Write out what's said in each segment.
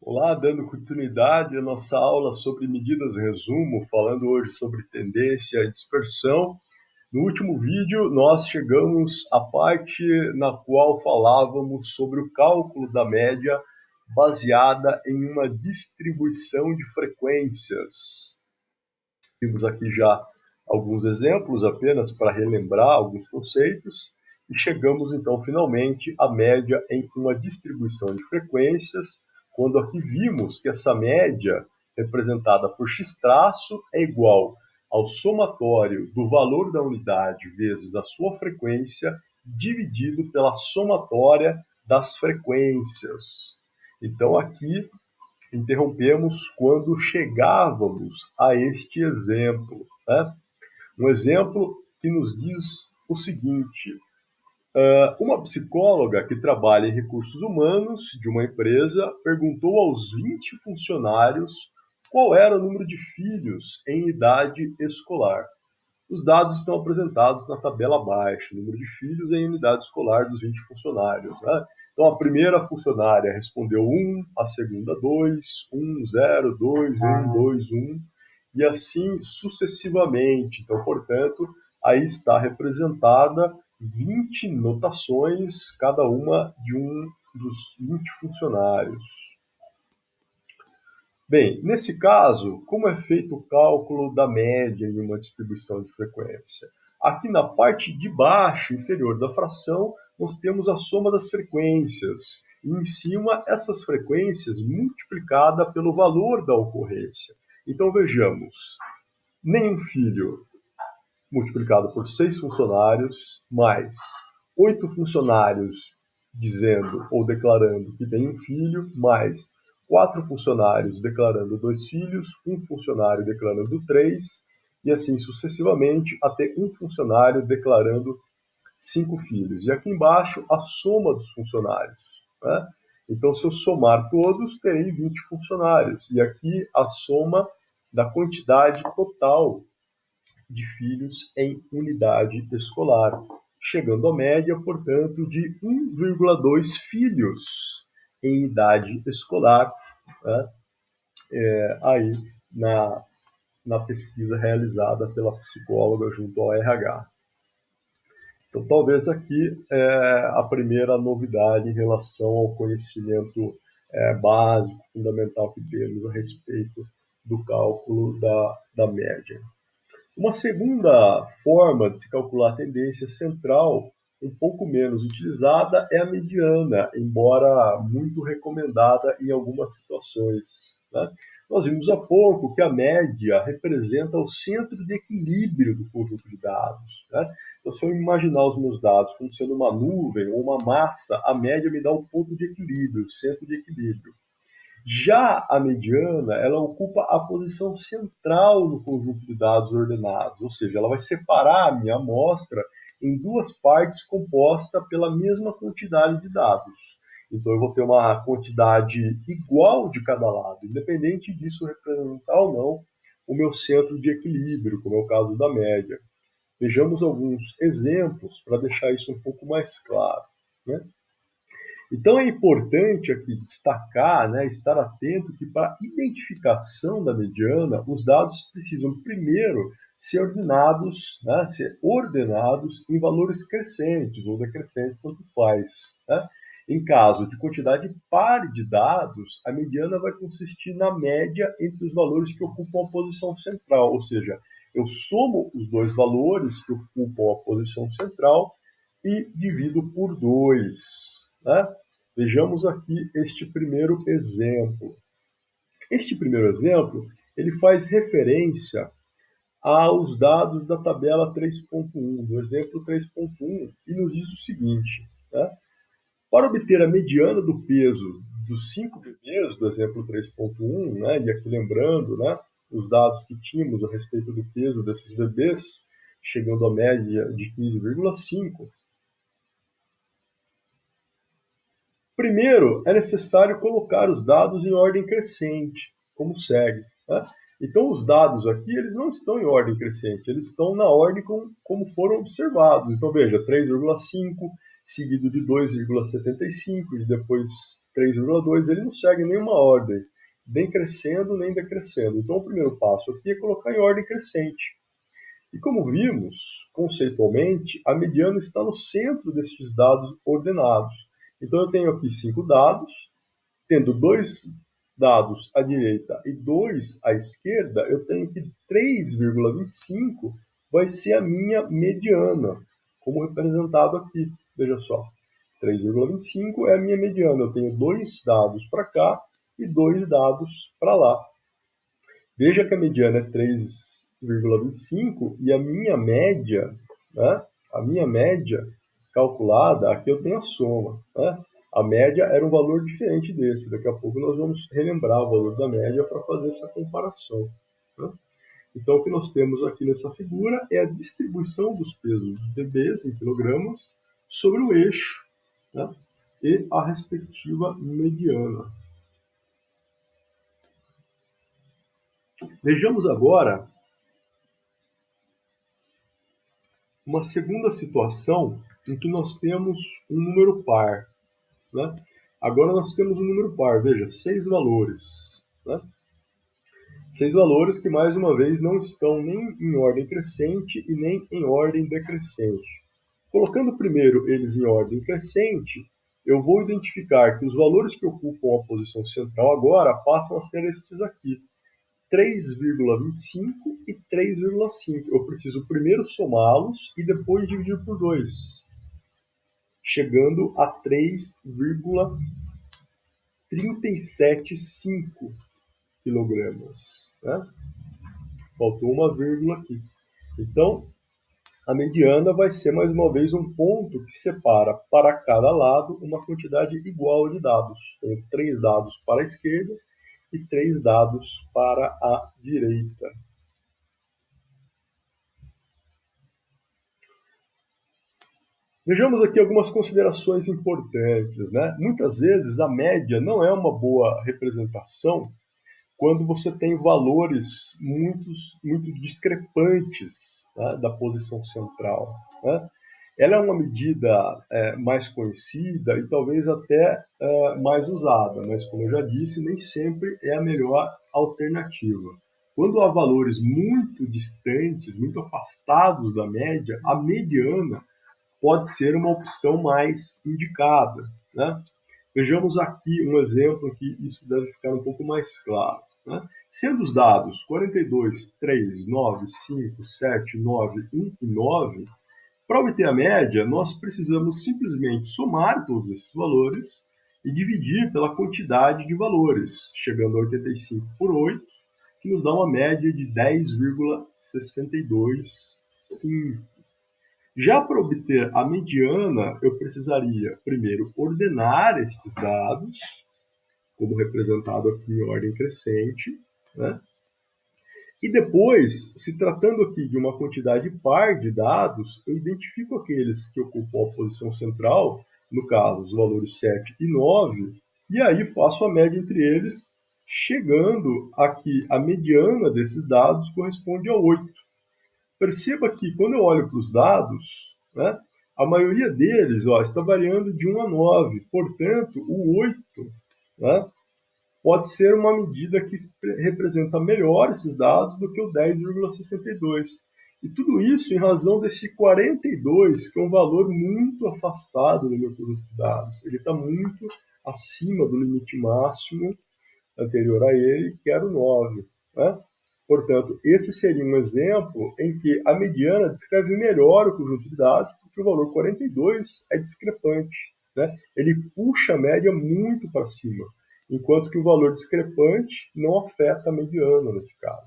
Olá, dando continuidade à nossa aula sobre medidas resumo, falando hoje sobre tendência e dispersão. No último vídeo, nós chegamos à parte na qual falávamos sobre o cálculo da média baseada em uma distribuição de frequências. Vimos aqui já alguns exemplos apenas para relembrar alguns conceitos e chegamos então finalmente à média em uma distribuição de frequências, quando aqui vimos que essa média representada por x traço é igual ao somatório do valor da unidade vezes a sua frequência dividido pela somatória das frequências. Então aqui interrompemos quando chegávamos a este exemplo, né? Um exemplo que nos diz o seguinte: uma psicóloga que trabalha em recursos humanos de uma empresa perguntou aos 20 funcionários qual era o número de filhos em idade escolar. Os dados estão apresentados na tabela abaixo, o número de filhos em unidade escolar dos 20 funcionários. Né? Então, a primeira funcionária respondeu 1, a segunda 2, 1, 0, 2, 1, 2, 1, e assim sucessivamente. Então, portanto, aí está representada 20 notações, cada uma de um dos 20 funcionários. Bem, nesse caso, como é feito o cálculo da média em uma distribuição de frequência? Aqui na parte de baixo, inferior da fração, nós temos a soma das frequências. E em cima, essas frequências multiplicada pelo valor da ocorrência. Então vejamos, nenhum filho multiplicado por 6 funcionários, mais 8 funcionários dizendo ou declarando que tem um filho, mais 4 funcionários declarando 2 filhos, um funcionário declarando 3, e assim sucessivamente, até um funcionário declarando 5 filhos. E aqui embaixo, a soma dos funcionários. Né? Então, se eu somar todos, terei 20 funcionários. E aqui a soma da quantidade total de filhos em unidade escolar, chegando à média, portanto, de 1,2 filhos em idade escolar, né, aí na pesquisa realizada pela psicóloga junto ao RH. Então, talvez aqui a primeira novidade em relação ao conhecimento básico, fundamental que temos a respeito do cálculo da média. Uma segunda forma de se calcular a tendência central, um pouco menos utilizada, é a mediana, embora muito recomendada em algumas situações. Né? Nós vimos há pouco que a média representa o centro de equilíbrio do conjunto de dados. Né? Então, se eu imaginar os meus dados como sendo uma nuvem ou uma massa, a média me dá o ponto de equilíbrio, o centro de equilíbrio. Já a mediana, ela ocupa a posição central no conjunto de dados ordenados, ou seja, ela vai separar a minha amostra em duas partes compostas pela mesma quantidade de dados. Então eu vou ter uma quantidade igual de cada lado, independente disso representar ou não o meu centro de equilíbrio, como é o caso da média. Vejamos alguns exemplos para deixar isso um pouco mais claro. Né? Então é importante aqui destacar, né, estar atento que para a identificação da mediana, os dados precisam primeiro ser ordenados em valores crescentes ou decrescentes, tanto faz. Né? Em caso de quantidade par de dados, a mediana vai consistir na média entre os valores que ocupam a posição central, ou seja, eu somo os dois valores que ocupam a posição central e divido por 2. Né? Vejamos aqui este primeiro exemplo. Este primeiro exemplo ele faz referência aos dados da tabela 3.1, do exemplo 3.1, e nos diz o seguinte: né? Para obter a mediana do peso dos 5 bebês do exemplo 3.1, né, e aqui lembrando, né, os dados que tínhamos a respeito do peso desses bebês, chegando à média de 15,5, primeiro, é necessário colocar os dados em ordem crescente, como segue. Né? Então, os dados aqui eles não estão em ordem crescente, eles estão na ordem como foram observados. Então, veja, 3,5, seguido de 2,75 e depois 3,2, ele não segue nenhuma ordem, nem crescendo nem decrescendo. Então o primeiro passo aqui é colocar em ordem crescente. E como vimos, conceitualmente, a mediana está no centro destes dados ordenados. Então eu tenho aqui 5 dados, tendo 2 dados à direita e 2 à esquerda, eu tenho que 3,25 vai ser a minha mediana, como representado aqui. Veja só, 3,25 é a minha mediana. Eu tenho 2 dados para cá e 2 dados para lá. Veja que a mediana é 3,25 e a minha média, né? A minha média calculada, aqui eu tenho a soma, né? A média era um valor diferente desse. Daqui a pouco nós vamos relembrar o valor da média para fazer essa comparação, né? Então, o que nós temos aqui nessa figura é a distribuição dos pesos dos bebês em quilogramas sobre o eixo, né? E a respectiva mediana. Vejamos agora uma segunda situação em que nós temos um número par, né? Agora nós temos um número par, veja, 6 valores, né? 6 valores que, mais uma vez, não estão nem em ordem crescente e nem em ordem decrescente. Colocando primeiro eles em ordem crescente, eu vou identificar que os valores que ocupam a posição central agora passam a ser estes aqui, 3,25 e 3,5. Eu preciso primeiro somá-los e depois dividir por 2, chegando a 3,375 quilogramas, né? Faltou uma vírgula aqui. Então, a mediana vai ser, mais uma vez, um ponto que separa para cada lado uma quantidade igual de dados. Tenho 3 dados para a esquerda e 3 dados para a direita. Vejamos aqui algumas considerações importantes, né? Muitas vezes a média não é uma boa representação quando você tem valores muito discrepantes, né, da posição central, né? Ela é uma medida mais conhecida e talvez até mais usada, mas como eu já disse, nem sempre é a melhor alternativa. Quando há valores muito distantes, muito afastados da média, a mediana pode ser uma opção mais indicada, né? Vejamos aqui um exemplo que isso deve ficar um pouco mais claro, né? Sendo os dados 42, 3, 9, 5, 7, 9, 1 e 9, para obter a média, nós precisamos simplesmente somar todos esses valores e dividir pela quantidade de valores, chegando a 85 por 8, que nos dá uma média de 10,625. Já para obter a mediana, eu precisaria primeiro ordenar estes dados, como representado aqui em ordem crescente, né? E depois, se tratando aqui de uma quantidade par de dados, eu identifico aqueles que ocupam a posição central, no caso, os valores 7 e 9, e aí faço a média entre eles, chegando a que a mediana desses dados corresponde a 8. Perceba que quando eu olho para os dados, né, a maioria deles está variando de 1 a 9. Portanto, o 8, né, pode ser uma medida que representa melhor esses dados do que o 10,62. E tudo isso em razão desse 42, que é um valor muito afastado do meu conjunto de dados. Ele está muito acima do limite máximo anterior a ele, que era o 9. Né? Portanto, esse seria um exemplo em que a mediana descreve melhor o conjunto de dados, porque o valor 42 é discrepante, né? Ele puxa a média muito para cima, enquanto que o valor discrepante não afeta a mediana nesse caso.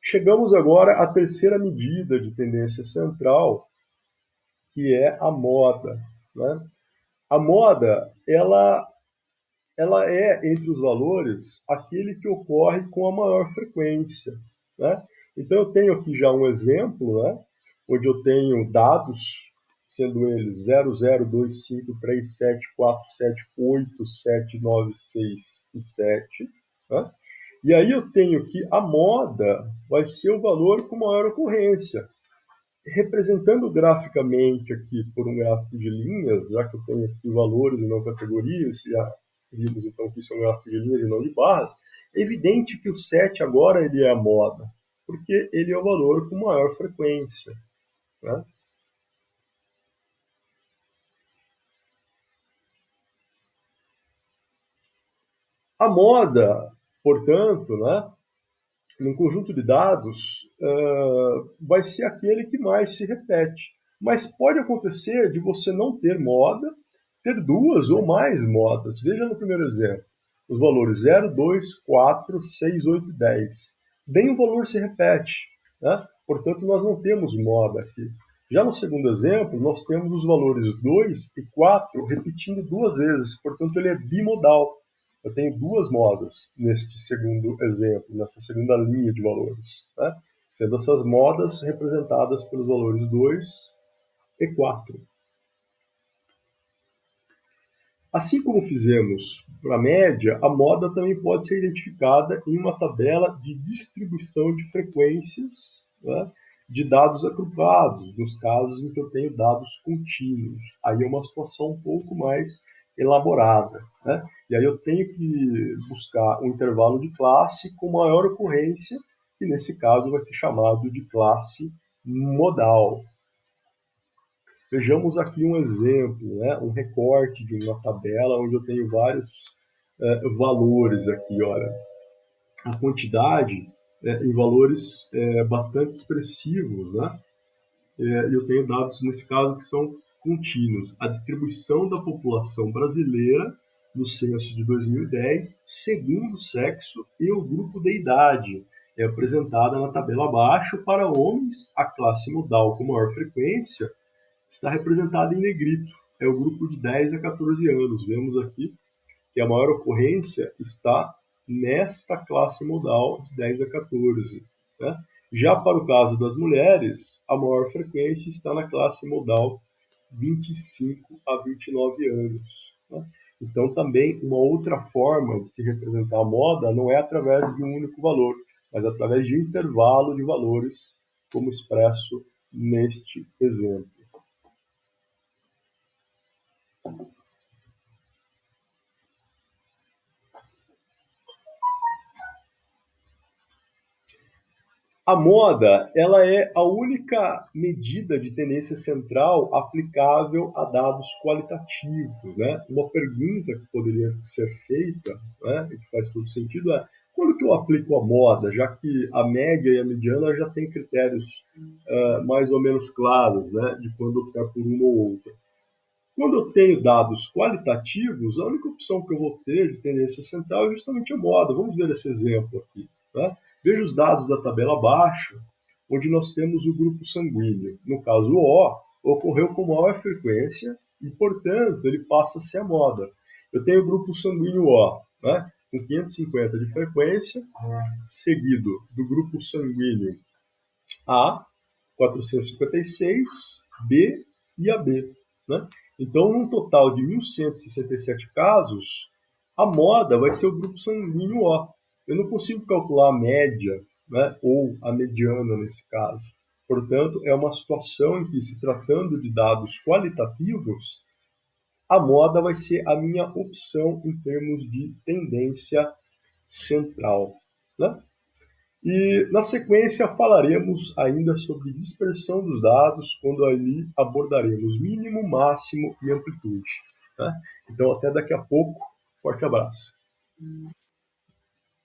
Chegamos agora à terceira medida de tendência central, que é a moda, né? A moda, ela é, entre os valores, aquele que ocorre com a maior frequência, né? Então, eu tenho aqui já um exemplo, né, onde eu tenho dados, sendo eles 0, 0, 2, 5, 3, 7, 4, 7, 8, 7, 9, 6 e 7. Né? E aí eu tenho que a moda vai ser o valor com maior ocorrência. representando graficamente aqui por um gráfico de linhas, já que eu tenho aqui valores e não categorias, já vimos então que isso é um gráfico de linhas e não de barras, é evidente que o 7 agora ele é a moda, porque ele é o valor com maior frequência, né? A moda, portanto, né, num conjunto de dados, vai ser aquele que mais se repete. Mas pode acontecer de você não ter moda, ter duas ou mais modas. Veja no primeiro exemplo. Os valores 0, 2, 4, 6, 8 e 10. Nenhum valor se repete, né? Portanto, nós não temos moda aqui. Já no segundo exemplo, nós temos os valores 2 e 4 repetindo duas vezes, portanto, ele é bimodal. Eu tenho duas modas neste segundo exemplo, nessa segunda linha de valores, né? Sendo essas modas representadas pelos valores 2 e 4. Assim como fizemos para a média, a moda também pode ser identificada em uma tabela de distribuição de frequências, né, de dados agrupados, nos casos em que eu tenho dados contínuos. Aí é uma situação um pouco mais elaborada, né? E aí eu tenho que buscar um intervalo de classe com maior ocorrência, que nesse caso vai ser chamado de classe modal. Vejamos aqui um exemplo, né? Um recorte de uma tabela onde eu tenho vários valores aqui. Olha, a quantidade em valores bastante expressivos, né? E eu tenho dados, nesse caso, que são contínuos. A distribuição da população brasileira no censo de 2010, segundo o sexo e o grupo de idade, é apresentada na tabela abaixo. Para homens, a classe modal com maior frequência está representada em negrito. É o grupo de 10 a 14 anos. Vemos aqui que a maior ocorrência está nesta classe modal de 10 a 14. Né? Já para o caso das mulheres, a maior frequência está na classe modal 25 a 29 anos. Né? Então, também, uma outra forma de se representar a moda não é através de um único valor, mas através de um intervalo de valores, como expresso neste exemplo. A moda, ela é a única medida de tendência central aplicável a dados qualitativos, né? Uma pergunta que poderia ser feita, né, e que faz todo sentido, é quando que eu aplico a moda, já que a média e a mediana já têm critérios mais ou menos claros, né, de quando optar por uma ou outra. Quando eu tenho dados qualitativos, a única opção que eu vou ter de tendência central é justamente a moda. Vamos ver esse exemplo aqui. Né? Veja os dados da tabela abaixo, onde nós temos o grupo sanguíneo. No caso, o O ocorreu com maior frequência e, portanto, ele passa a ser a moda. Eu tenho o grupo sanguíneo O, né, com 550 de frequência, seguido do grupo sanguíneo A, 456, B e AB. Né? Então, num total de 1.167 casos, a moda vai ser o grupo sanguíneo O. Eu não consigo calcular a média, né, ou a mediana nesse caso. Portanto, é uma situação em que, se tratando de dados qualitativos, a moda vai ser a minha opção em termos de tendência central. Né? E na sequência falaremos ainda sobre dispersão dos dados, quando ali abordaremos mínimo, máximo e amplitude. Tá? Então até daqui a pouco. Forte abraço.